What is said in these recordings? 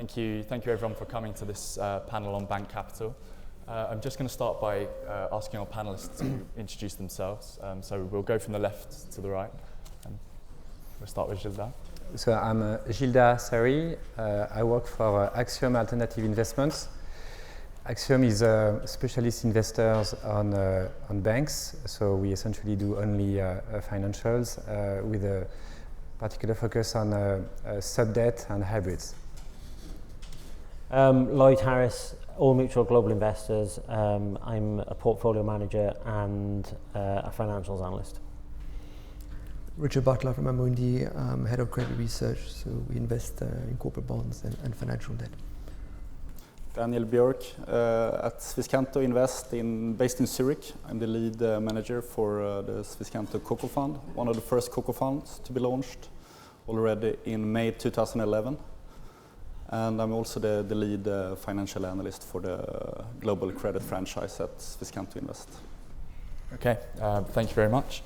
Thank you everyone for coming to this panel on bank capital. I'm just going to start by asking our panelists to introduce themselves. So we'll go from the left to the right. We'll start with Gilda. So I'm Gilda Sari. I work for Axiom Alternative Investments. Axiom is specialist investors on banks. So we essentially do only financials with a particular focus on sub-debt and hybrids. Lloyd Harris, All Mutual Global Investors. I'm a portfolio manager and a financials analyst. Richard Butler from Amundi, head of credit research. So we invest in corporate bonds and financial debt. Daniel Björk at Swisscanto Invest, based in Zurich. I'm the lead manager for the Swisscanto Coco Fund, one of the first Coco funds to be launched already in May 2011. And I'm also the lead financial analyst for the global credit franchise at Swisscanto Invest. Okay, thank you very much.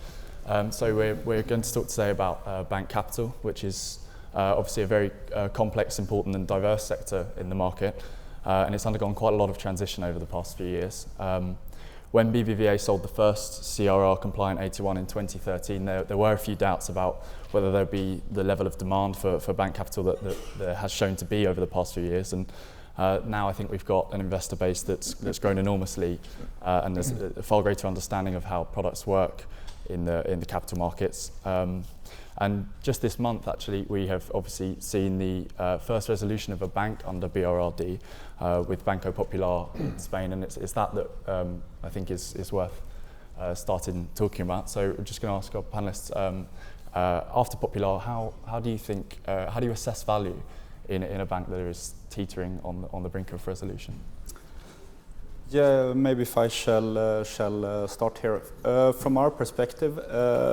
So we're going to talk today about bank capital, which is obviously a very complex, important and diverse sector in the market. And it's undergone quite a lot of transition over the past few years. When BBVA sold the first CRR-compliant AT1 in 2013, there were a few doubts about whether there'd be the level of demand for bank capital that there has shown to be over the past few years. And now I think we've got an investor base that's grown enormously, and there's a far greater understanding of how products work in the capital markets. And just this month, actually, we have obviously seen the first resolution of a bank under BRRD with Banco Popular in Spain, and it's that I think is worth starting talking about. So I'm just going to ask our panelists, after Popular, how do you assess value in a bank that is teetering on the brink of resolution? Yeah, maybe if I shall start here. From our perspective,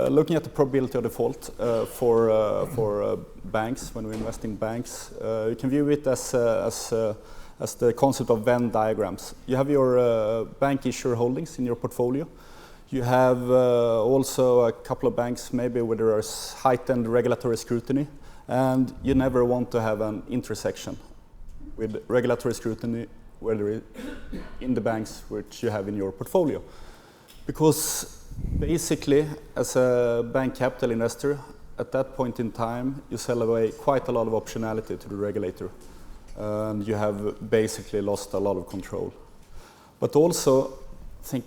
looking at the probability of default for banks, when we invest in banks, you can view it as the concept of Venn diagrams. You have your bank issuer holdings in your portfolio. You have also a couple of banks maybe where there is heightened regulatory scrutiny, and you never want to have an intersection with regulatory scrutiny whether in the banks which you have in your portfolio. Because basically, as a bank capital investor, at that point in time, you sell away quite a lot of optionality to the regulator. And you have basically lost a lot of control. But also, I think,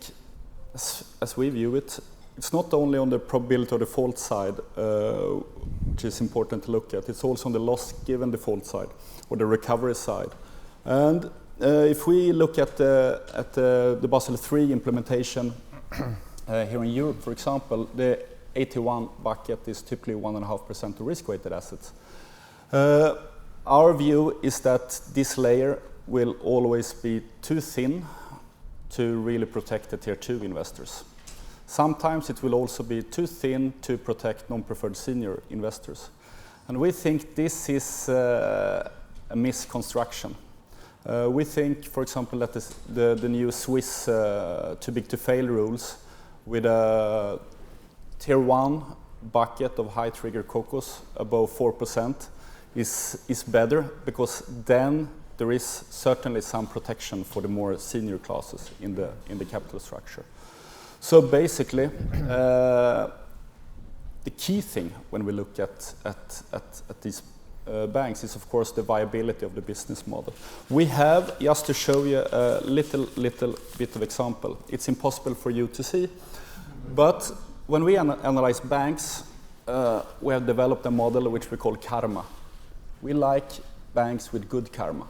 as we view it, it's not only on the probability of default side, which is important to look at, it's also on the loss given default side, or the recovery side. And if we look at the Basel III implementation here in Europe, for example, the AT1 bucket is typically 1.5% of risk-weighted assets. Our view is that this layer will always be too thin to really protect the Tier 2 investors. Sometimes it will also be too thin to protect non-preferred senior investors. And we think this is a misconstruction. We think, for example, that the new Swiss too big to fail rules with a Tier 1 bucket of high trigger COCOs above 4% is better, because then there is certainly some protection for the more senior classes in the capital structure. So basically, the key thing when we look at these banks is, of course, the viability of the business model. We have, just to show you a little bit of example, it's impossible for you to see, but when we analyze banks, we have developed a model which we call karma. We like banks with good karma.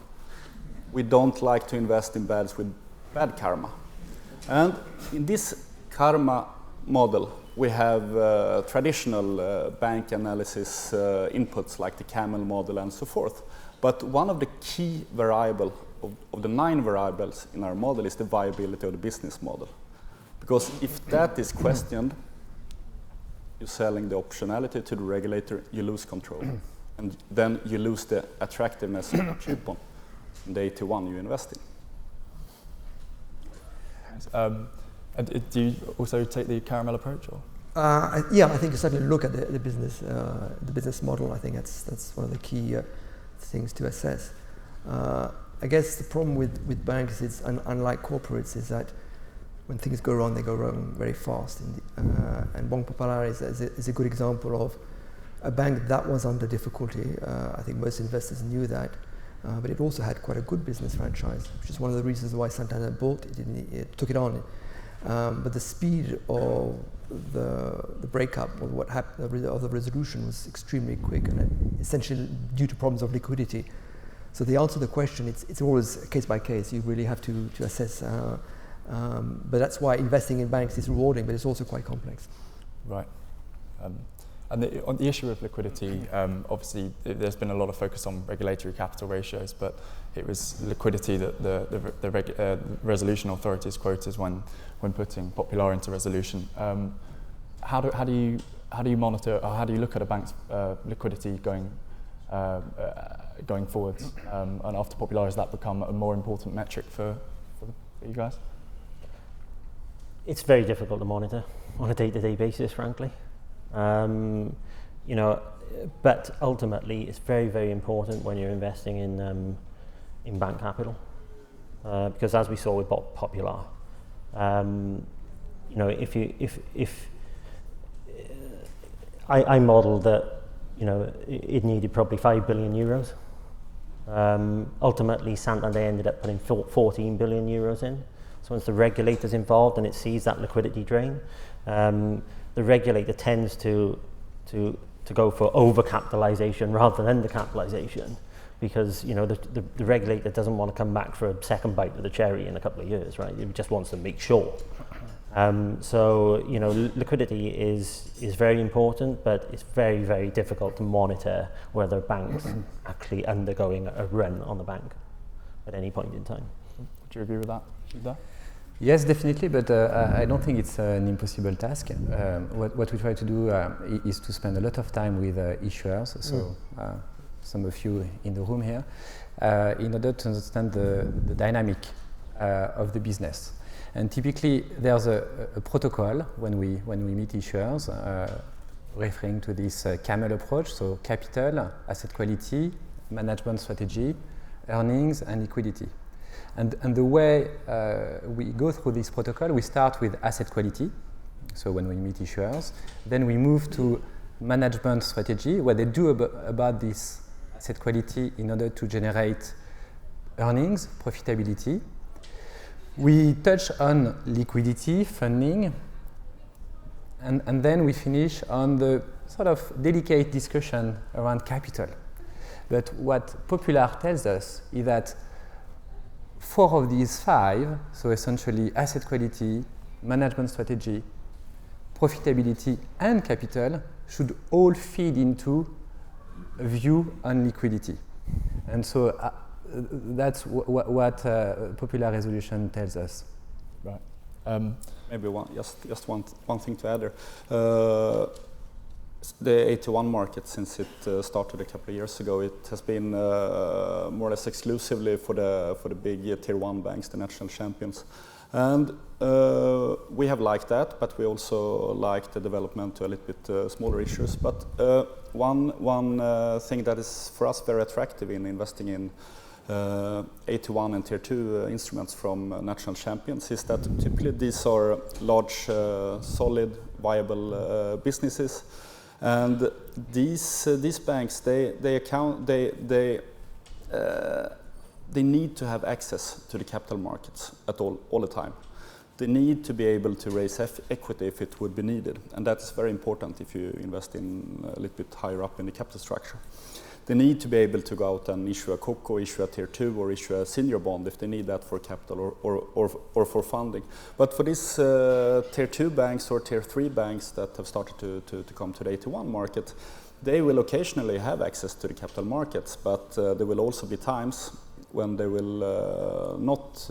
We don't like to invest in banks with bad karma. And in this karma model, we have traditional bank analysis inputs like the camel model and so forth. But one of the key variables of the 9 variables in our model is the viability of the business model. Because if that is questioned, you're selling the optionality to the regulator, you lose control. And then you lose the attractiveness of the coupon in the AT1 you invest in. And do you also take the caramel approach? Or? Yeah, I think you certainly look at the business model. I think that's one of the key things to assess. I guess the problem with banks is, unlike corporates, is that when things go wrong, they go wrong very fast. And Banque Populaire is a good example of a bank that was under difficulty. I think most investors knew that. But it also had quite a good business franchise, which is one of the reasons why Santander bought it. It took it on. But the speed of the breakup of what happened, of the resolution, was extremely quick, and essentially due to problems of liquidity. So the answer to the question, it's always case by case. You really have to assess. But that's why investing in banks is rewarding, but it's also quite complex. Right. And on the issue of liquidity, obviously there's been a lot of focus on regulatory capital ratios, but it was liquidity that the resolution authorities quoted when putting Popular into resolution. How do you monitor, or how do you look at a bank's liquidity going forwards? And after Popular, has that become a more important metric for you guys? It's very difficult to monitor on a day-to-day basis, frankly. But ultimately it's very, very important when you're investing in bank capital, because as we saw with Popular, if I modelled that, it needed probably 5 billion euros. Ultimately, Santander ended up putting 14 billion euros in. So once the regulator's involved and it sees that liquidity drain, the regulator tends to go for overcapitalization rather than undercapitalization, because the regulator doesn't want to come back for a second bite of the cherry in a couple of years, right? It just wants to make sure. So liquidity is very important, but it's very, very difficult to monitor whether a bank's actually undergoing a run on the bank at any point in time. Would you agree with that? Yes, definitely, but I don't think it's an impossible task. What we try to do is to spend a lot of time with issuers, so some of you in the room here, in order to understand the dynamic of the business. And typically, there's a protocol when we meet issuers, referring to this camel approach, so capital, asset quality, management strategy, earnings, and liquidity. And the way we go through this protocol, we start with asset quality, so when we meet issuers. Then we move to management strategy, what they do about this asset quality in order to generate earnings, profitability. We touch on liquidity, funding, and then we finish on the sort of delicate discussion around capital. But what Popular tells us is that 4 of these 5, so essentially asset quality, management strategy, profitability, and capital, should all feed into a view on liquidity. And so that's what Popular resolution tells us. Right. Maybe just one thing to add there. The AT1 market, since it started a couple of years ago, it has been more or less exclusively for the big tier 1 banks, the national champions. And we have liked that, but we also like the development to a little bit smaller issues. But one thing that is for us very attractive in investing in AT1 and tier 2 instruments from national champions is that typically these are large, solid, viable businesses. And these banks, they need to have access to the capital markets at all the time. They need to be able to raise equity if it would be needed, and that's very important if you invest in a little bit higher up in the capital structure. They need to be able to go out and issue a COCO, issue a tier 2, or issue a senior bond if they need that for capital or for funding. But for these tier 2 banks or tier 3 banks that have started to come to the AT1 market, they will occasionally have access to the capital markets, but there will also be times when they will not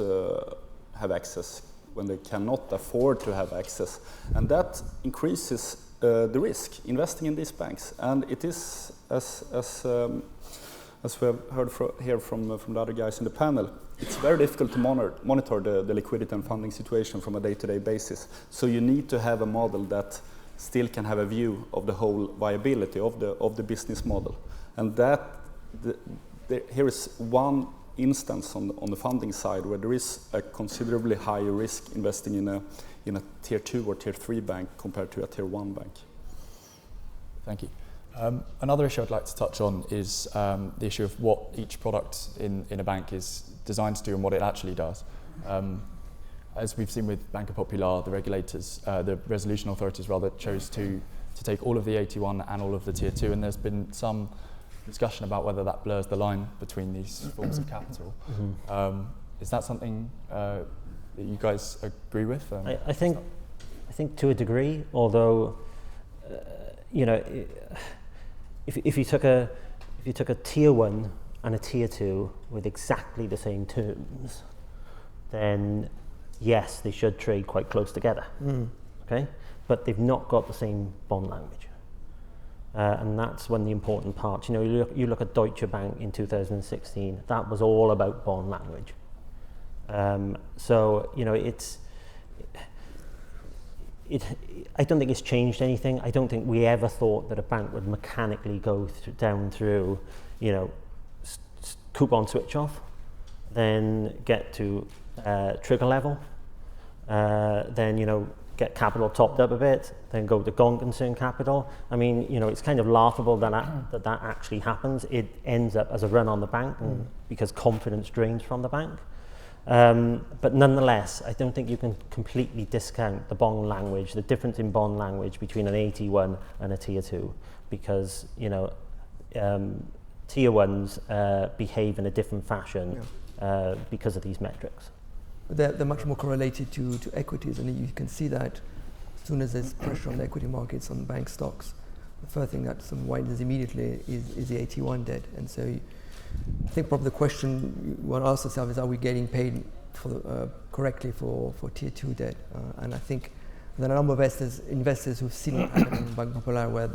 have access, when they cannot afford to have access. And that increases the risk investing in these banks, and it is as we have heard here from the other guys in the panel, it's very difficult to monitor the liquidity and funding situation from a day-to-day basis. So you need to have a model that still can have a view of the whole viability of the business model, and that here is one instance on the funding side where there is a considerably higher risk investing in a tier 2 or tier 3 bank compared to a tier 1 bank. Thank you. Another issue I'd like to touch on is the issue of what each product in a bank is designed to do and what it actually does. As we've seen with Banco Popular, the regulators, the resolution authorities rather, chose to take all of the AT1 and all of the tier 2, and there's been some discussion about whether that blurs the line between these forms of capital. Is that something that you guys agree with? I think to a degree, although you know, if you took a tier 1 and a tier 2 with exactly the same terms, then yes, they should trade quite close together. Okay, but they've not got the same bond language. And that's one of the important parts. You know, you look at Deutsche Bank in 2016, that was all about bond language. So, you know, I don't think it's changed anything. I don't think we ever thought that a bank would mechanically go down through, you know, coupon switch off, then get to trigger level, then, you know, get capital topped up a bit, then go to gone concern capital. I mean, you know, it's kind of laughable that actually happens. It ends up as a run on the bank because confidence drains from the bank. But nonetheless, I don't think you can completely discount the bond language, the difference in bond language between an AT1 and a tier 2, because, you know, tier 1s behave in a different fashion because of these metrics. They're much more correlated to equities, and you can see that as soon as there's pressure on the equity markets on bank stocks, the first thing that widens immediately is the AT1 debt. And so I think probably the question you want to ask yourself is, are we getting paid correctly for tier 2 debt? And I think there are a number of investors who've seen what happened in Banco Popular, where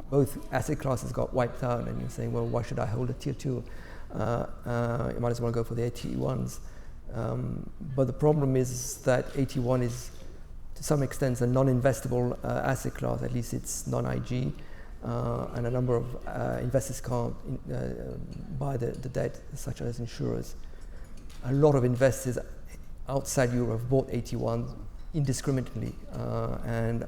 both asset classes got wiped out, and you're saying, well, why should I hold a tier 2? You might as well go for the AT1s. But the problem is that AT1 is, to some extent, a non-investable asset class. At least it's non-IG, and a number of investors can't buy the debt, such as insurers. A lot of investors outside Europe have bought AT1 indiscriminately, and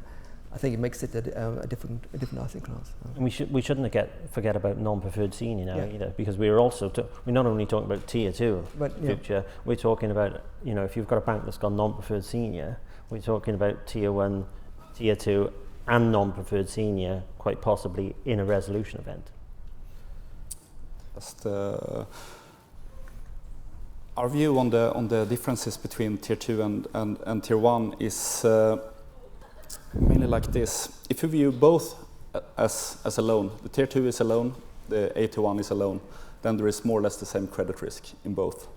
I think it makes it a different asset class. And we shouldn't forget about non-preferred senior now either, because we're not only talking about tier 2 future. We're talking about, you know, if you've got a bank that's got non-preferred senior, we're talking about tier 1, tier 2, and non-preferred senior, quite possibly in a resolution event. Just, our view on the differences between tier 2 and tier 1 is mainly like this. If you view both as a loan, the tier 2 is a loan, the AT1 is a loan, then there is more or less the same credit risk in both.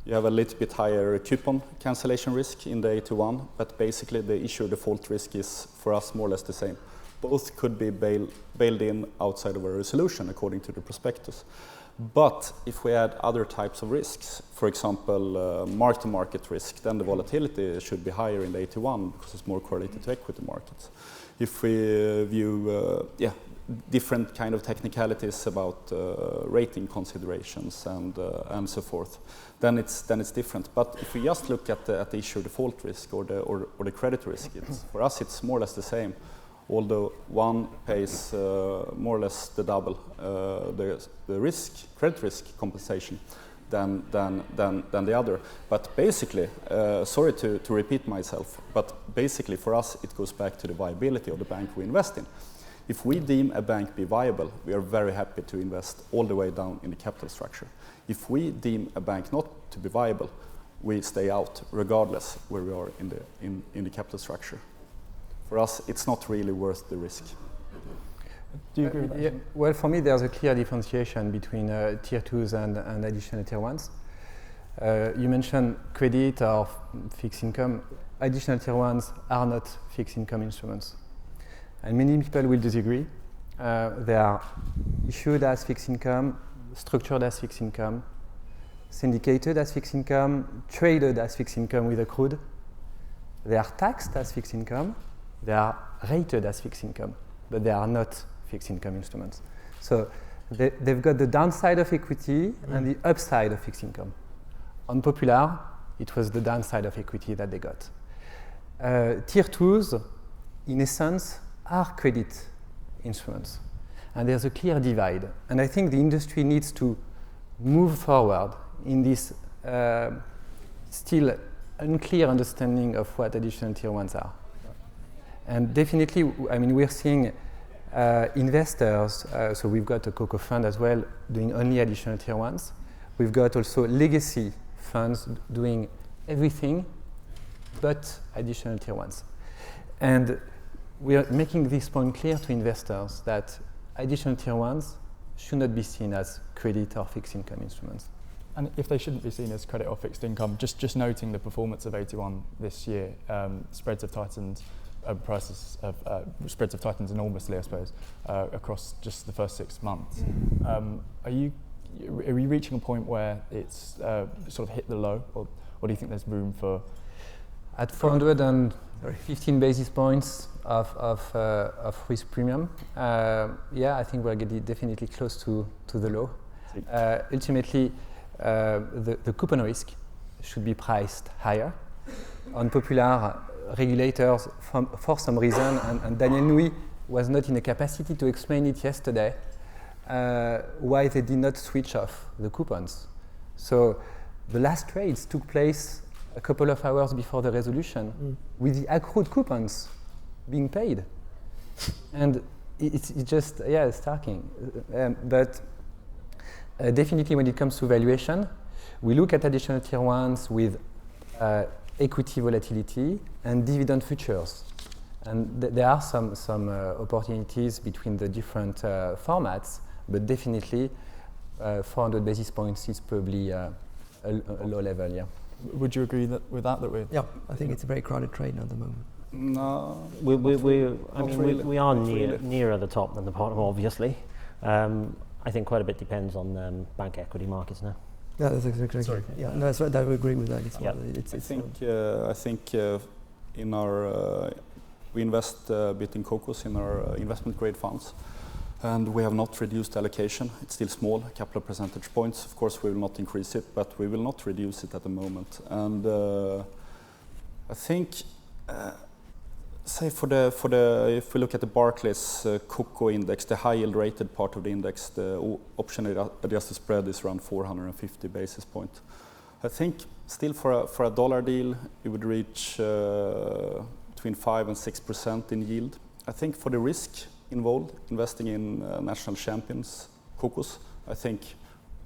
You have a little bit higher coupon cancellation risk in the AT1, but basically the issuer default risk is, for us, more or less the same. Both could be bailed in outside of a resolution according to the prospectus. But if we add other types of risks, for example, mark-to-market risk, then the volatility should be higher in the AT1 because it's more correlated to equity markets. If we view different kind of technicalities about rating considerations and so forth, then it's different. But if we just look at the issuer default risk or the credit risk, for us it's more or less the same. Although one pays more or less the double the credit risk compensation than the other. But basically, sorry to repeat myself, but basically for us it goes back to the viability of the bank we invest in. If we deem a bank be viable, we are very happy to invest all the way down in the capital structure. If we deem a bank not to be viable, we stay out regardless where we are in the capital structure. For us, it's not really worth the risk. Do you agree with that? Well, for me, there's a clear differentiation between tier 2s and additional tier 1s. You mentioned credit or fixed income. Additional tier 1s are not fixed income instruments. And many people will disagree. They are issued as fixed income, structured as fixed income, syndicated as fixed income, traded as fixed income with accrued. They are taxed as fixed income. They are rated as fixed income, but they are not fixed income instruments. So They've got the downside of equity and the upside of fixed income. On Popular, it was the downside of equity that they got. Tier 2s, in essence, are credit instruments. And there's a clear divide. And I think the industry needs to move forward in this still unclear understanding of what additional tier 1s are. And definitely, I mean, we're seeing investors, so we've got a COCO fund as well, doing only additional tier 1s. We've got also legacy funds doing everything but additional tier 1s. And we are making this point clear to investors that additional tier 1s should not be seen as credit or fixed income instruments. And if they shouldn't be seen as credit or fixed income, just noting the performance of 81 this year, spreads have tightened, spreads have tightened enormously, I suppose, across just the first 6 months. Are you reaching a point where it's sort of hit the low, or do you think there's room for? At 415 basis points of risk premium, yeah, I think we're getting definitely close to the low. Ultimately, the coupon risk should be priced higher. On Popular, regulators, for some reason, and Daniel Nui was not in a capacity to explain it yesterday, why they did not switch off the coupons. So the last trades took place a couple of hours before the resolution with the accrued coupons being paid. And it's just, yeah, it's starking. But definitely when it comes to valuation, we look at additional tier 1s with equity volatility and dividend futures. And there are some opportunities between the different formats, but definitely 400 basis points is probably a low level, yeah. Would you agree with that we're? Yeah, I think it's a very crowded trade at the moment. No, we are nearer the top than the bottom, obviously. I think quite a bit depends on bank equity markets now. Yeah, that's exactly. Sorry. Yeah, no, that's right. I would agree with that. I think in our we invest a bit in COCOs in our investment grade funds, and we have not reduced allocation. It's still small, a couple of percentage points. Of course, we will not increase it, but we will not reduce it at the moment. And I think, say if we look at the Barclays COCO index, the high yield rated part of the index, the option adjusted spread is around 450 basis points. I think still for a dollar deal, it would reach between 5 and 6% in yield. I think for the risk involved, investing in national champions, COCOs, I think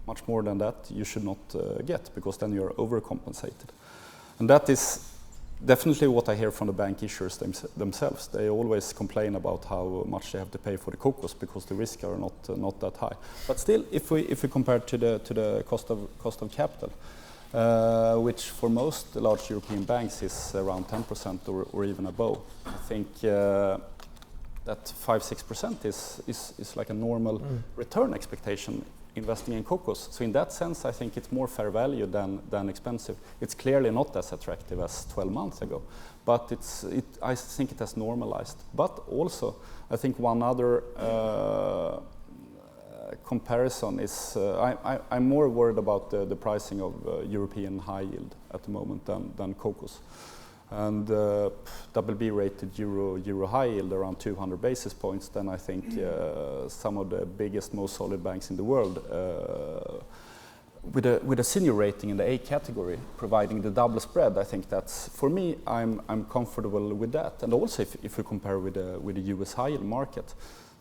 much more than that you should not get, because then you're overcompensated. And that is definitely what I hear from the bank issuers themselves. They always complain about how much they have to pay for the COCOs because the risks are not that high. But still, if we compare to the cost of capital, which for most large European banks is around 10% or even above, I think that 5-6% is like a normal return expectation investing in COCOs. So in that sense, I think it's more fair value than expensive. It's clearly not as attractive as 12 months ago, but I think it has normalized. But also, I think one other comparison is I'm more worried about the pricing of European high yield at the moment than COCOs. And BB rated euro high yield around 200 basis points, then I think some of the biggest, most solid banks in the world with a senior rating in the A category, providing the double spread, I think that's, for me, I'm comfortable with that. And also if we compare with the US high yield market,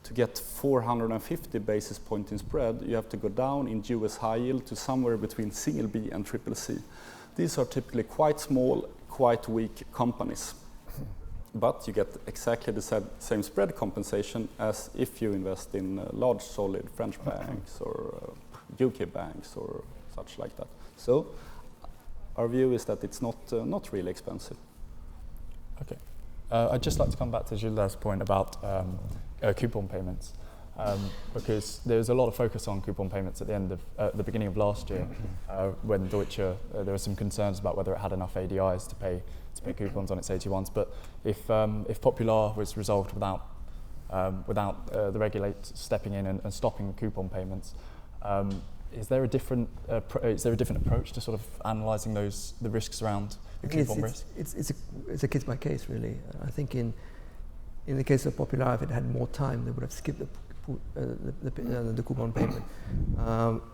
to get 450 basis point in spread, you have to go down in US high yield to somewhere between single B and triple C. These are typically quite small, quite weak companies, but you get exactly the same spread compensation as if you invest in large, solid French banks or UK banks or such like that. So our view is that it's not really expensive. Okay. I'd just like to come back to Gilles' point about coupon payments, because there was a lot of focus on coupon payments at the beginning of last year, when Deutsche, there were some concerns about whether it had enough ADIs to pay coupons on its AT1s. But if Popular was resolved without without the regulator stepping in and stopping coupon payments. Is there a different approach to sort of analysing the risks around the coupon risk? It's a case by case, really. I think in the case of Popular, if it had more time, they would have skipped the coupon payment.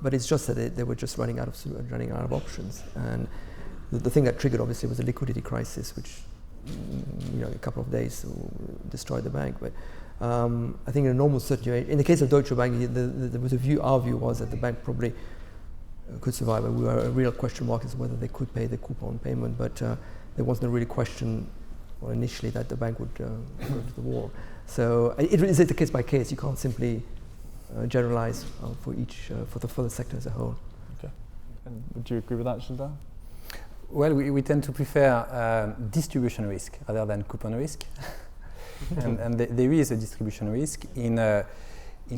But it's just that they were just running out of options. And the thing that triggered, obviously, was a liquidity crisis, which a couple of days destroyed the bank. But I think in a normal situation, in the case of Deutsche Bank, there was our view was that the bank probably could survive, and we were a real question mark as to whether they could pay the coupon payment, but there wasn't a really question initially that the bank would go to the wall. So it is a case by case. You can't simply generalize for the sector as a whole. Okay. And would you agree with that, Gilda? Well, we tend to prefer distribution risk rather than coupon risk. and there is a distribution risk in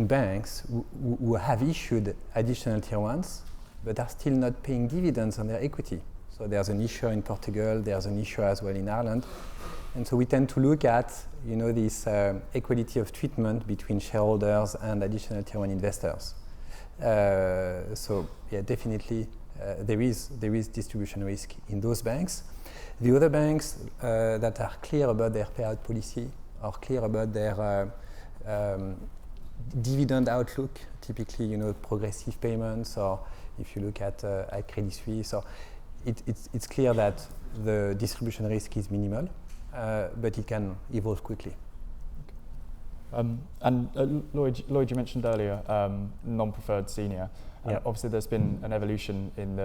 banks who have issued additional tier 1s, but are still not paying dividends on their equity. So there's an issue in Portugal, there's an issue as well in Ireland. And so we tend to look at this equality of treatment between shareholders and additional tier 1 investors. So yeah, definitely there is distribution risk in those banks. The other banks that are clear about their payout policy, are clear about their dividend outlook, typically progressive payments, or if you look at Credit Suisse, or it's clear that the distribution risk is minimal, but it can evolve quickly. And Lloyd, you mentioned earlier non-preferred senior. Yep. Obviously, there's been an evolution in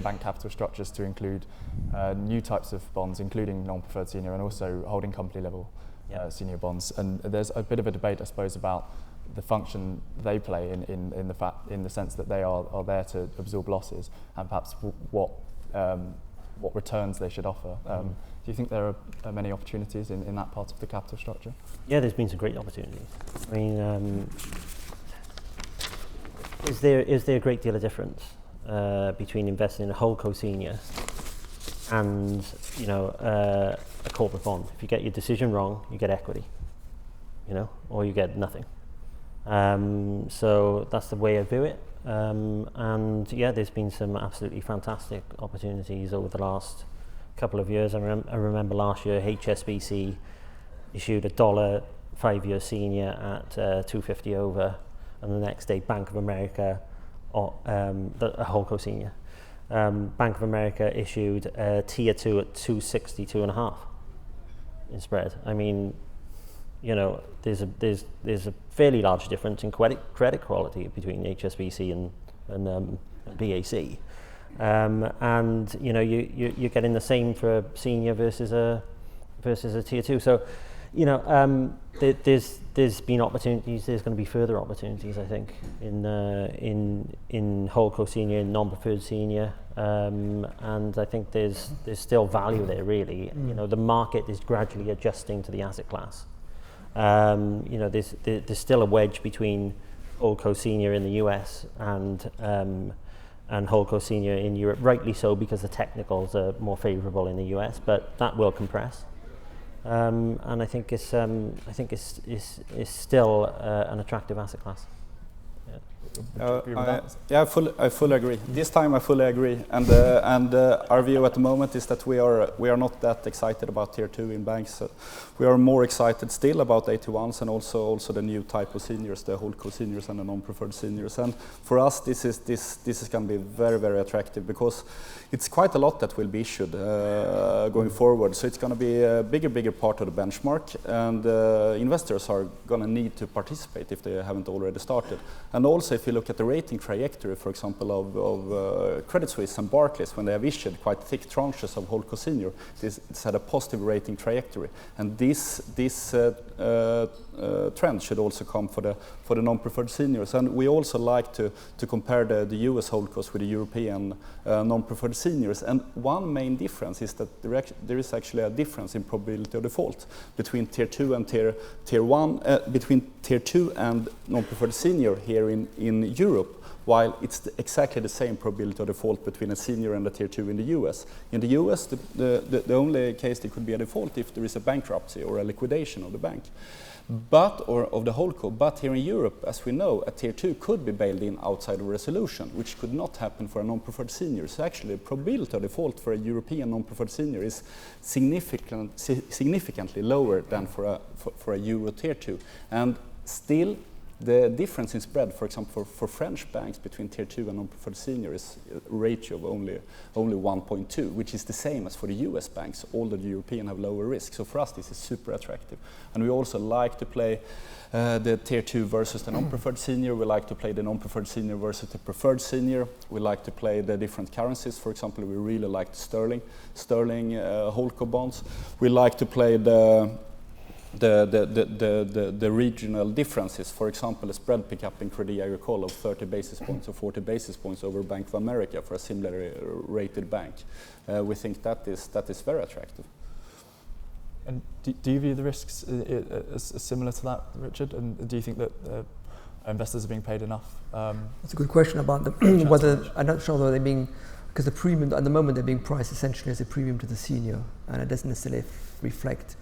bank capital structures to include new types of bonds, including non-preferred senior and also holding company level senior bonds. And there's a bit of a debate, I suppose, about the function they play in the sense that they are there to absorb losses and perhaps what returns they should offer. Do you think there are many opportunities in that part of the capital structure? Yeah, there's been some great opportunities. I mean, is there a great deal of difference between investing in a holdco senior and a corporate bond? If you get your decision wrong, you get equity, or you get nothing. So that's the way I view it. And yeah, there's been some absolutely fantastic opportunities over the last couple of years. I remember last year HSBC issued a $1 5-year senior at 250 over, and the next day Bank of America, a holdco senior, Bank of America issued a tier 2 at 262.5 in spread. I mean, there's a fairly large difference in credit quality between HSBC and BAC, and you're getting the same for a senior versus a tier 2. So, there's been opportunities. There's going to be further opportunities, I think, in holdco senior, in non-preferred senior, and I think there's still value there. Really, the market is gradually adjusting to the asset class. There's still a wedge between holdco senior in the US and holdco senior in Europe, rightly so, because the technicals are more favourable in the US, but that will compress. And I think it's still an attractive asset class. I fully agree. This time I fully agree, and our view at the moment is that we are not that excited about tier 2 in banks. We are more excited still about AT1s and also the new type of seniors, the holdco seniors and the non-preferred seniors. And for us, this is going to be very, very attractive because it's quite a lot that will be issued going forward. So it's going to be a bigger part of the benchmark, and investors are going to need to participate if they haven't already started. And also, if you look at the rating trajectory, for example, of Credit Suisse and Barclays, when they have issued quite thick tranches of holdco senior, it's had a positive rating trajectory. And this trend should also come for the non-preferred seniors. And we also like to compare the US holdcos with the European non-preferred seniors. And one main difference is that there is actually a difference in probability of default between tier 2 and tier 1, between tier 2 and non-preferred senior here here in Europe, while it's exactly the same probability of default between a senior and a tier 2 in the US. In the US, the only case there could be a default if there is a bankruptcy or a liquidation of the bank. Or of the holdco. But here in Europe, as we know, a tier 2 could be bailed in outside of resolution, which could not happen for a non-preferred senior. So actually, the probability of default for a European non-preferred senior is significantly lower than for a Euro tier 2. And still, the difference in spread, for example, for French banks between tier 2 and non-preferred senior is a ratio of only 1.2, which is the same as for the US banks, although the European have lower risk. So for us, this is super attractive. And we also like to play the tier 2 versus the non-preferred senior. We like to play the non-preferred senior versus the preferred senior. We like to play the different currencies. For example, we really like sterling holdco bonds. We like to play the regional differences. For example, a spread pickup in Crédit Agricole of 30 basis points or 40 basis points over Bank of America for a similarly rated bank. We think that is very attractive. And do you view the risks as similar to that, Richard? And do you think that investors are being paid enough? That's a good question about whether, I'm not sure whether they're being, because the premium, at the moment they're being priced essentially as a premium to the senior, and it doesn't necessarily reflect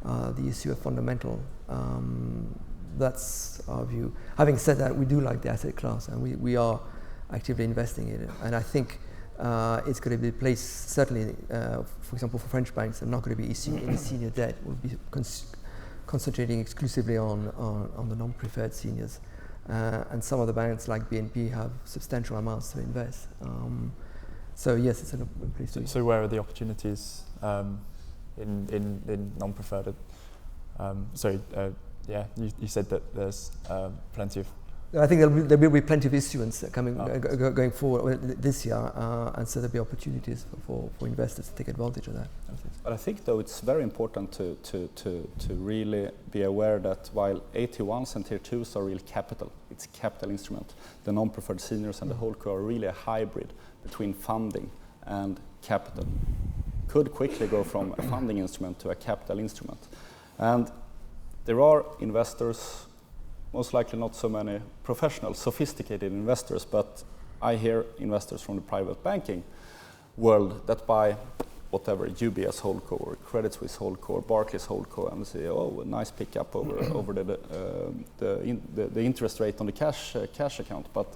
the issue of fundamental. That's our view. Having said that, we do like the asset class, and we are actively investing in it. And I think it's going to be placed, certainly, for example, for French banks, they're not going to be issuing any senior debt. We'll be concentrating exclusively on the non-preferred seniors. And some of the banks, like BNP, have substantial amounts to invest. So yes, it's a place to be. So where are the opportunities in non-preferred? You said that there's plenty of. I think there will be plenty of issuance coming going forward this year, and so there'll be opportunities for investors to take advantage of that. But I think, though, it's very important to really be aware that while AT1s and tier 2s are real capital, it's a capital instrument. The non-preferred seniors and the holdco are really a hybrid between funding and capital. Could quickly go from a funding instrument to a capital instrument. And there are investors, most likely not so many professional, sophisticated investors, but I hear investors from the private banking world that buy whatever, UBS holdco or Credit Suisse holdco or Barclays holdco, and say, oh, a nice pickup over the interest rate on the cash account. But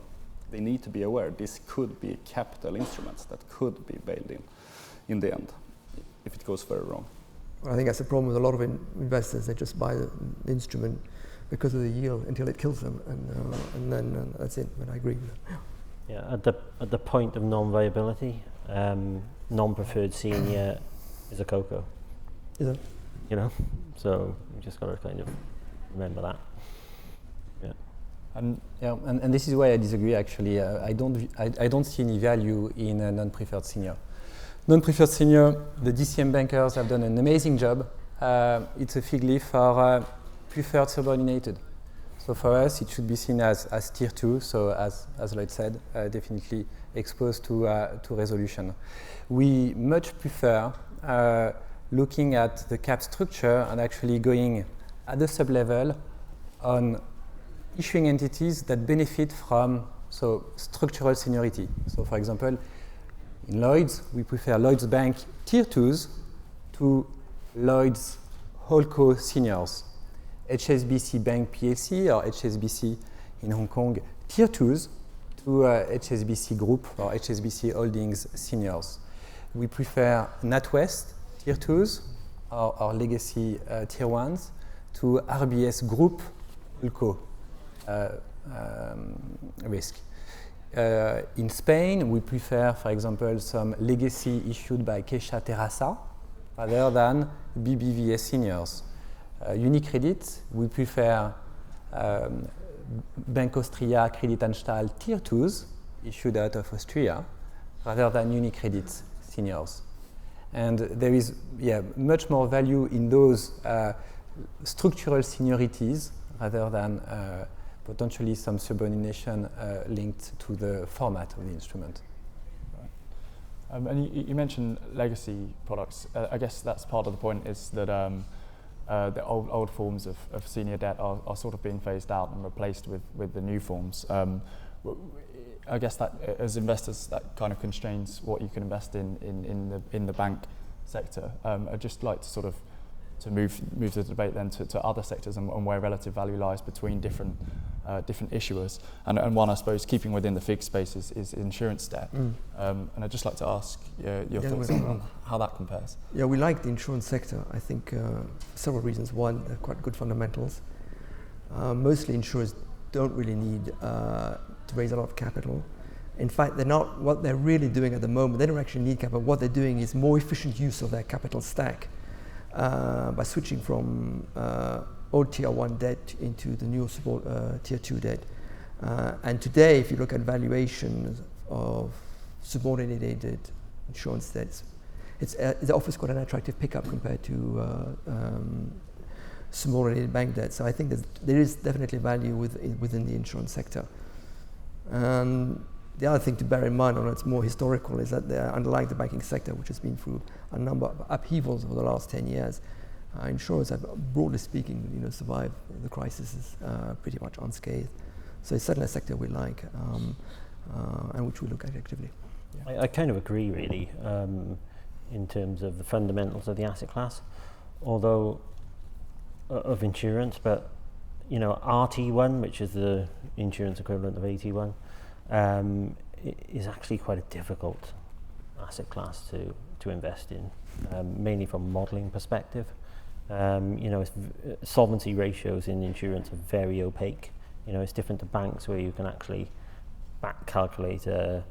they need to be aware this could be capital instruments that could be bailed in the end, if it goes very wrong. Well, I think that's the problem with a lot of investors. They just buy the instrument because of the yield until it kills them, and then that's it. But I agree with that. Yeah, at the point of non-viability, non-preferred senior is a COCO. Is it? You know, so you just got to kind of remember that. Yeah. And this is why I disagree. Actually, I don't see any value in a non-preferred senior. Non-preferred senior, the DCM bankers have done an amazing job. It's a fig leaf for preferred subordinated. So for us, it should be seen as tier 2. So as Lloyd said, definitely exposed to resolution. We much prefer looking at the cap structure and actually going at the sub-level on issuing entities that benefit from structural seniority. So for example, in Lloyd's, we prefer Lloyd's Bank tier 2s to Lloyd's holdco seniors. HSBC Bank PLC or HSBC in Hong Kong tier 2s to HSBC Group or HSBC Holdings seniors. We prefer NatWest tier 2s or legacy tier 1s to RBS Group holdco risk. In Spain, we prefer, for example, some legacy issued by Caixa Terrassa rather than BBVA seniors. UniCredit, we prefer Bank Austria Kreditanstalt tier 2s issued out of Austria rather than UniCredit seniors. And there is much more value in those structural seniorities rather than potentially some subordination linked to the format of the instrument. And you mentioned legacy products. I guess that's part of the point, is that the old forms of senior debt are sort of being phased out and replaced with the new forms. I guess that as investors, that kind of constrains what you can invest in the bank sector. I'd just like to sort of move the debate then to other sectors and where relative value lies between different issuers. And one, I suppose, keeping within the FIG space is insurance debt. And I'd just like to ask your thoughts on how that compares. Yeah, we like the insurance sector. I think for several reasons. One, they're quite good fundamentals. Mostly insurers don't really need to raise a lot of capital. In fact, they're not, what they're really doing at the moment, they don't actually need capital. What they're doing is more efficient use of their capital stack by switching from old tier 1 debt into the new tier 2 debt. And today, if you look at valuations of subordinated insurance debts, it offers quite an attractive pickup compared to subordinated bank debt. So I think there is definitely value within the insurance sector. The other thing to bear in mind, and it's more historical, is that underlying the banking sector, which has been through a number of upheavals over the last 10 years, insurers have, broadly speaking, survived the crises pretty much unscathed. So it's certainly a sector we like and which we look at actively. Yeah. I kind of agree, really, in terms of the fundamentals of the asset class, although of insurance, but RT1, which is the insurance equivalent of AT1, is actually quite a difficult asset class to invest in, mainly from a modelling perspective. Solvency ratios in insurance are very opaque. It's different to banks where you can actually back calculate a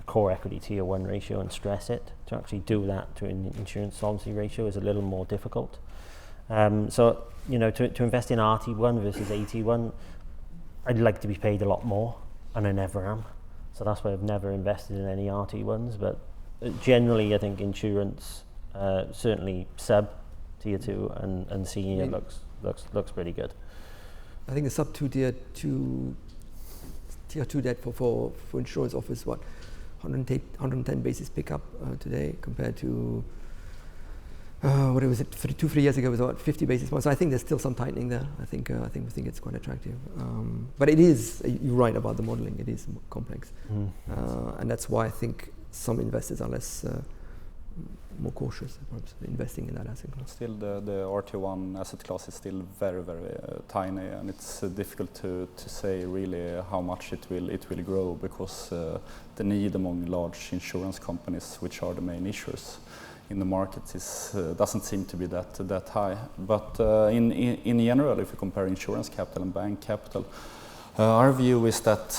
core equity tier 1 ratio and stress it. To actually do that to an insurance solvency ratio is a little more difficult. So to invest in RT1 versus AT1, I'd like to be paid a lot more, and I never am. So that's why I've never invested in any RT1s. But generally, I think insurance, certainly sub tier 2 and senior looks pretty good. I think the sub 2 tier 2 debt for insurance offers 110 basis pickup today compared to what was it 3 years ago? It was about 50 basis points. So I think there's still some tightening there. I think we think it's quite attractive. But it is, you're right about the modelling. It is complex, and that's why I think some investors are more cautious perhaps investing in that asset class. Still, the RT1 asset class is still very, very tiny, and it's difficult to say really how much it will grow, because the need among large insurance companies, which are the main issuers in the market, doesn't seem to be that high. But in general, if you compare insurance capital and bank capital, our view is that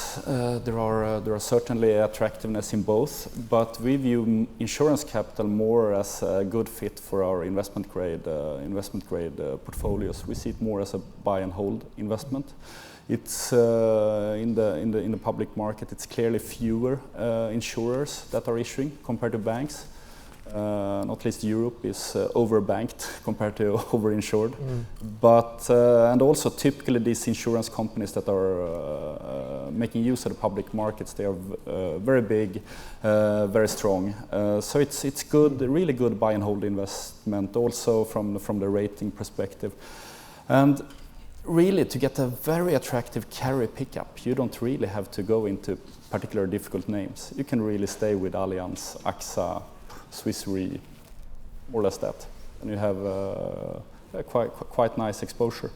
there are certainly attractiveness in both, but we view insurance capital more as a good fit for our investment grade portfolios. We see it more as a buy and hold investment. It's in the public market. It's clearly fewer insurers that are issuing compared to banks. Not least Europe is overbanked compared to overinsured. But and also typically these insurance companies that are making use of the public markets, they are very big, very strong. So it's good, really good buy and hold investment, also from the rating perspective. And really, to get a very attractive carry pickup, you don't really have to go into particular difficult names. You can really stay with Allianz, AXA, Swiss Re, more or less that, and you have quite nice exposure.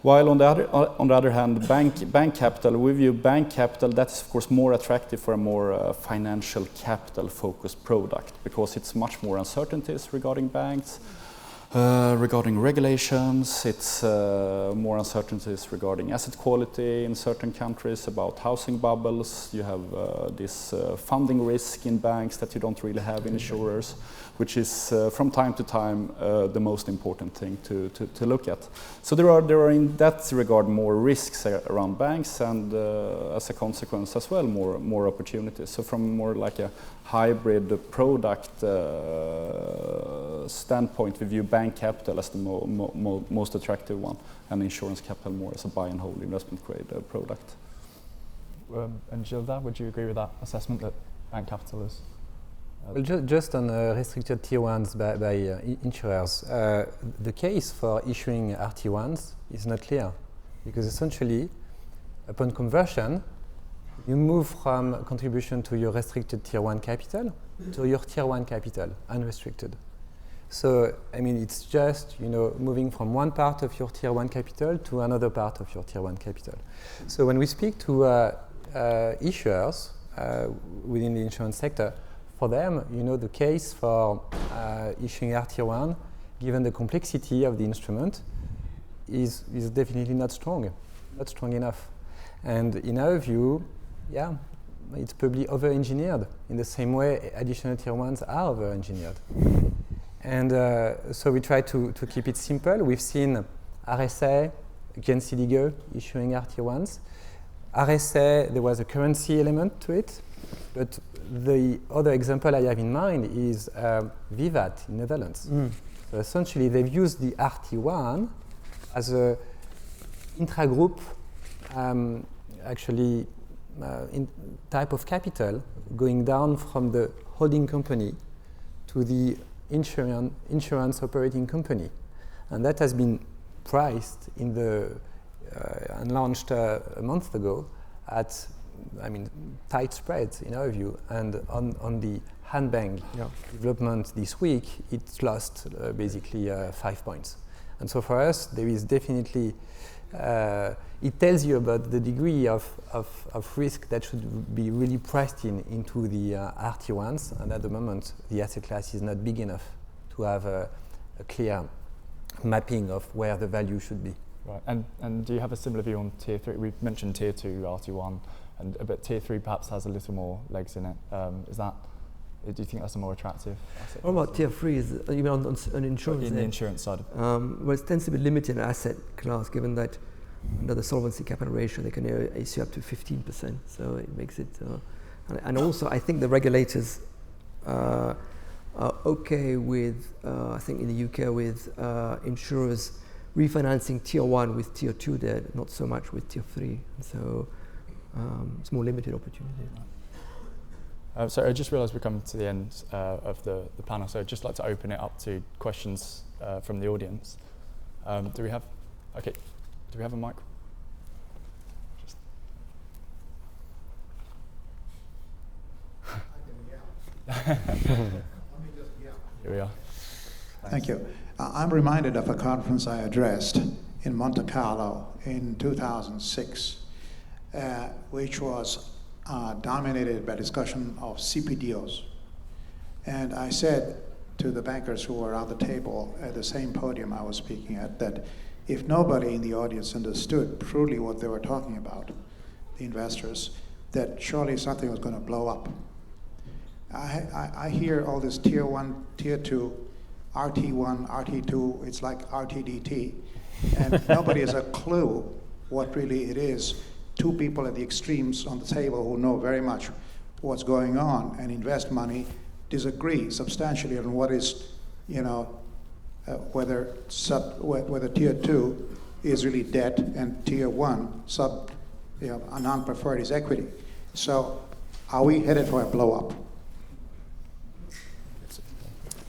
While on the other hand, bank capital, we view bank capital, that's of course more attractive for a more financial capital focused product, because it's much more uncertainties regarding banks, regarding regulations. It's more uncertainties regarding asset quality in certain countries, about housing bubbles. You have this funding risk in banks that you don't really have in insurers, which is from time to time the most important thing to look at. So there are in that regard more risks around banks, and as a consequence as well more opportunities. So from more like a hybrid product standpoint, we view bank capital as the most attractive one, and insurance capital more as a buy and hold investment grade product. And Gilda, would you agree with that assessment that bank capital is? Well, just on restricted tier 1s by insurers, the case for issuing RT1s is not clear because essentially, upon conversion, you move from contribution to your restricted tier 1 capital to your tier 1 capital, unrestricted. So, I mean, it's just, moving from one part of your tier 1 capital to another part of your tier 1 capital. So when we speak to issuers within the insurance sector, for them, the case for issuing RT1, given the complexity of the instrument, is definitely not strong enough. And in our view, yeah, it's probably over-engineered in the same way additional tier 1s are over-engineered. And so we try to keep it simple. We've seen RSA, Gjensidige issuing RT1s. RSA, there was a currency element to it, but the other example I have in mind is Vivat in Netherlands. So essentially, they've used the RT1 as a intragroup, type of capital going down from the holding company to the insurance operating company. And that has been priced in and launched a month ago at, tight spreads in our view. And on the handbang development this week, it's lost basically 5 points. And so for us, there is definitely, it tells you about the degree of risk that should be really priced into the RT1s. And at the moment, the asset class is not big enough to have a clear mapping of where the value should be. Right, and do you have a similar view on tier 3? We've mentioned tier 2 RT1, but tier 3 perhaps has a little more legs in it. Do you think that's a more attractive asset? What about tier 3? Is you mean on insurance? In the insurance side. Well, it tends to be limited asset class, given that under the solvency capital ratio, they can issue up to 15%. So it makes it, and also I think the regulators are okay with, I think in the UK, with insurers refinancing tier 1 with tier 2 debt, not so much with tier 3. So it's more limited opportunity. So I just realised we're coming to the end of the panel, so I'd just like to open it up to questions from the audience. Do we have a mic? Here we are. Thank you. I'm reminded of a conference I addressed in Monte Carlo in 2006, which was dominated by discussion of CPDOs. And I said to the bankers who were on the table at the same podium I was speaking at that if nobody in the audience understood truly what they were talking about, the investors, that surely something was going to blow up. I hear all this tier 1, tier 2, RT1, RT2, it's like RTDT, and nobody has a clue what really it is. Two people at the extremes on the table who know very much what's going on and invest money disagree substantially on what is, whether tier 2 is really debt and tier 1 a non-preferred is equity. So are we headed for a blow up?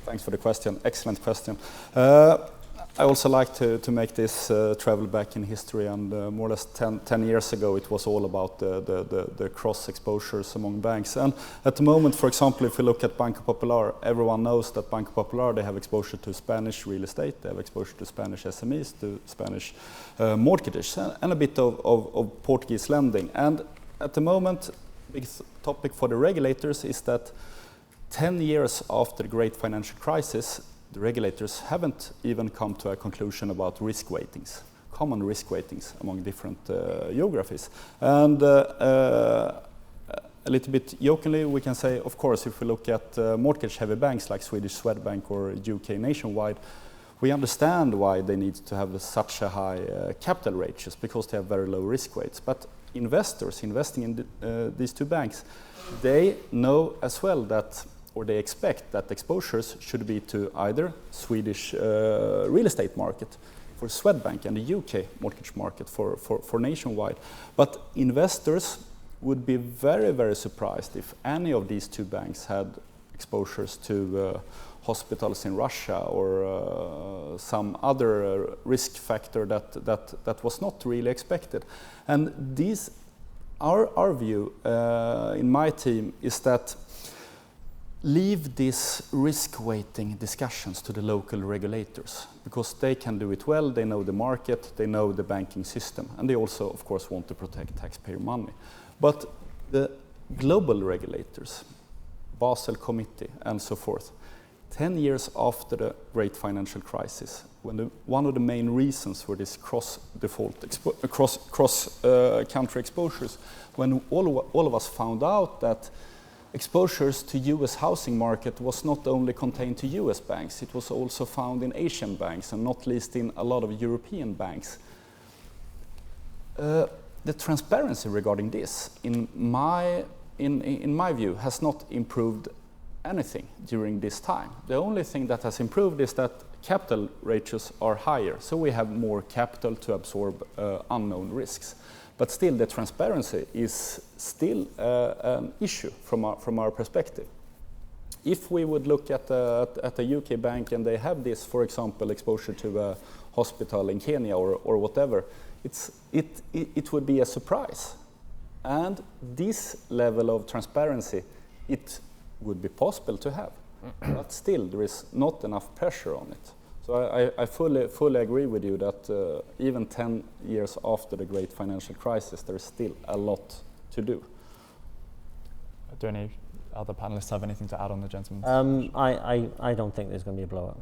Thanks for the question. Excellent question. I also like to make this travel back in history, and more or less 10 years ago it was all about the cross exposures among banks. And at the moment, for example, if you look at Banco Popular, everyone knows that Banco Popular, they have exposure to Spanish real estate, they have exposure to Spanish SMEs, to Spanish mortgages, and a bit of Portuguese lending. And at the moment, big topic for the regulators is that 10 years after the great financial crisis, the regulators haven't even come to a conclusion about risk weightings, common risk weightings among different geographies. And a little bit jokingly, we can say, of course, if we look at mortgage-heavy banks like Swedish Swedbank or UK Nationwide, we understand why they need to have such a high capital ratios, because they have very low risk weights. But investors investing in these two banks, they know as well that, or they expect that exposures should be to either Swedish real estate market for Swedbank and the UK mortgage market for Nationwide. But investors would be very, very surprised if any of these two banks had exposures to hospitals in Russia or some other risk factor that was not really expected. And our view in my team is that leave these risk-weighting discussions to the local regulators, because they can do it well, they know the market, they know the banking system, and they also, of course, want to protect taxpayer money. But the global regulators, Basel Committee and so forth, 10 years after the great financial crisis, when one of the main reasons for this cross-country exposures, when all of us found out that exposures to US housing market was not only contained to US banks, it was also found in Asian banks and not least in a lot of European banks. The transparency regarding this, in my view, has not improved anything during this time. The only thing that has improved is that capital ratios are higher, so we have more capital to absorb unknown risks. But still, the transparency is still an issue from our perspective. If we would look at a UK bank and they have this, for example, exposure to a hospital in Kenya or whatever, it would be a surprise. And this level of transparency, it would be possible to have. But still, there is not enough pressure on it. So I fully agree with you that even 10 years after the great financial crisis, there is still a lot to do. Do any other panelists have anything to add on the gentleman's? I don't think there's going to be a blow-up.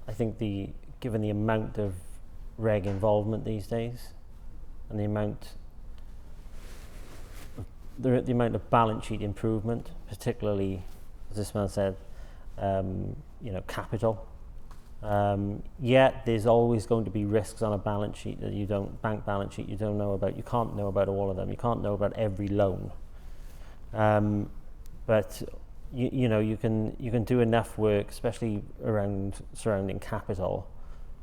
I think given the amount of reg involvement these days and the amount of balance sheet improvement, particularly, as this man said, capital. Yet there's always going to be risks on a balance sheet that bank balance sheet you don't know about. You can't know about all of them. You can't know about every loan. But you can do enough work, especially around surrounding capital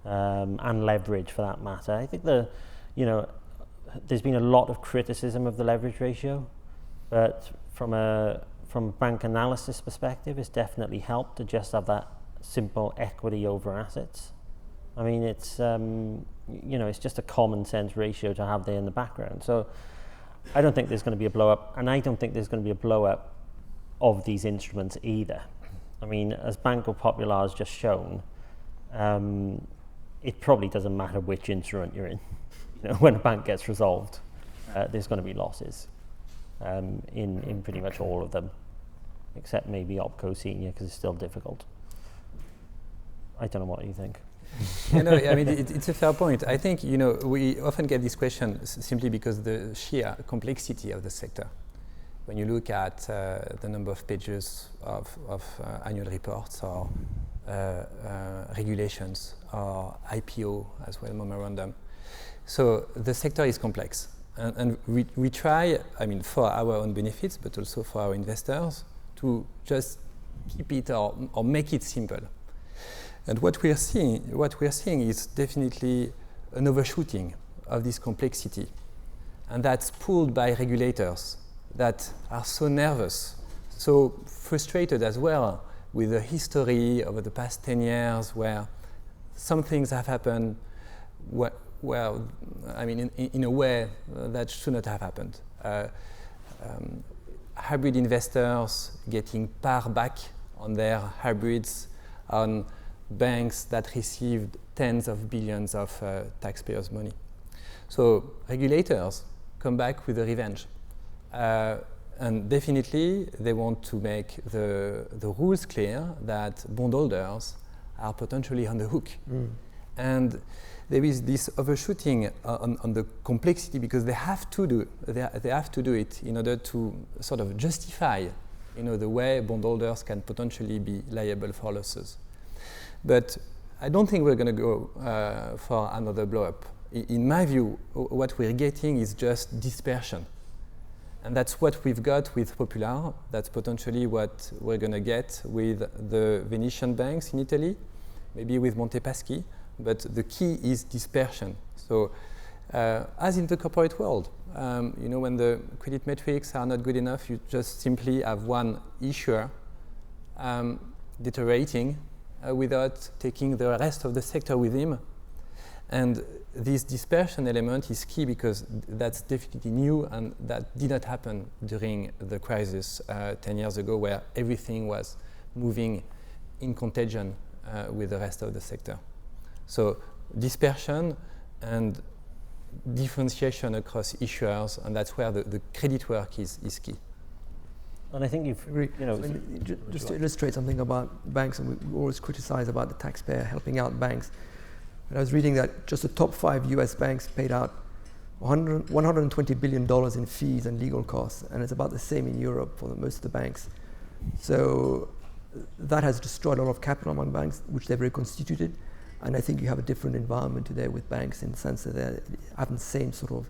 and leverage, for that matter. I think there's been a lot of criticism of the leverage ratio, but from a bank analysis perspective, it's definitely helped to just have that simple equity over assets. I mean, it's it's just a common sense ratio to have there in the background. So I don't think there's going to be a blow up, and I don't think there's going to be a blow up of these instruments either. I mean, as Banco Popular has just shown, it probably doesn't matter which instrument you're in. When a bank gets resolved, there's going to be losses in pretty much all of them, except maybe Opco Senior, because it's still difficult. I don't know what you think. I mean, it's a fair point. I think, we often get this question simply because the sheer complexity of the sector. When you look at the number of pages of annual reports or regulations or IPO as well, memorandum. So the sector is complex. And we try, for our own benefits, but also for our investors, to just keep it or make it simple. And what we are seeing is definitely an overshooting of this complexity, and that's pulled by regulators that are so nervous, so frustrated as well with the history over the past 10 years, where some things have happened in a way that should not have happened. Hybrid investors getting par back on their hybrids on banks that received tens of billions of taxpayers' money. So regulators come back with a revenge. And definitely they want to make the rules clear that bondholders are potentially on the hook. And there is this overshooting on the complexity, because they have to do it in order to sort of justify the way bondholders can potentially be liable for losses. But I don't think we're going to go for another blow-up. In my view, what we're getting is just dispersion. And that's what we've got with Popular. That's potentially what we're going to get with the Venetian banks in Italy, maybe with Monte Paschi. But the key is dispersion. So as in the corporate world, when the credit metrics are not good enough, you just simply have one issuer deteriorating without taking the rest of the sector with him. And this dispersion element is key because that's definitely new, and that did not happen during the crisis 10 years ago, where everything was moving in contagion with the rest of the sector. So dispersion and differentiation across issuers, and that's where the credit work is key. And I think just to illustrate something about banks, and we always criticize about the taxpayer helping out banks. But I was reading that just the top 5 US banks paid out $120 billion in fees and legal costs, and it's about the same in Europe for most of the banks. So that has destroyed a lot of capital among banks, which they're very constituted. And I think you have a different environment today with banks in the sense that they haven't the same sort of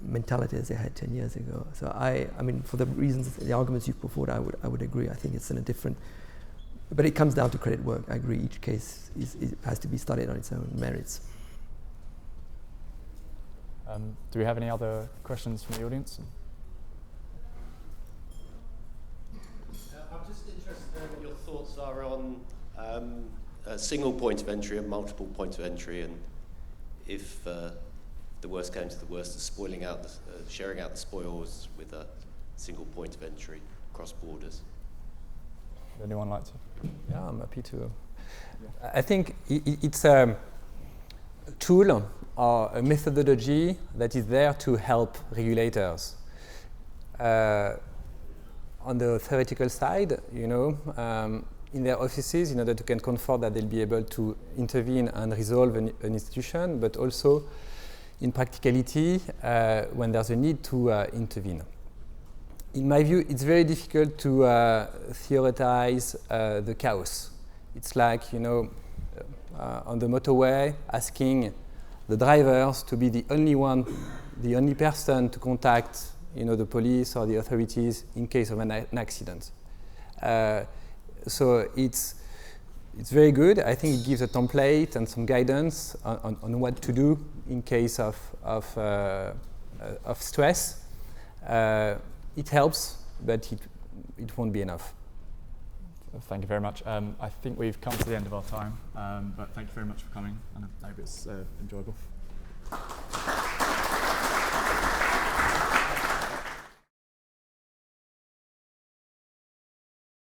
mentality as they had 10 years ago. So I mean, for the reasons, the arguments you've put forward, I would agree. I think it's in a different, but it comes down to credit work. I agree. Each case has to be studied on its own merits. Do we have any other questions from the audience? I'm just interested to know what your thoughts are on a single point of entry and multiple points of entry, and if the worst came to the worst, spoiling out, sharing out the spoils with a single point of entry across borders. Would anyone like to? Yeah, I'm happy to. I think it's a tool or a methodology that is there to help regulators. On the theoretical side, in their offices, in order to can confirm that they'll be able to intervene and resolve an institution, but also in practicality when there's a need to intervene. In my view, it's very difficult to theorize the chaos. It's like, on the motorway, asking the drivers to be the only person to contact, the police or the authorities in case of an accident. So it's very good. I think it gives a template and some guidance on what to do in case of stress. It helps, but it won't be enough. Thank you very much. I think we've come to the end of our time, but thank you very much for coming, and I hope it's enjoyable.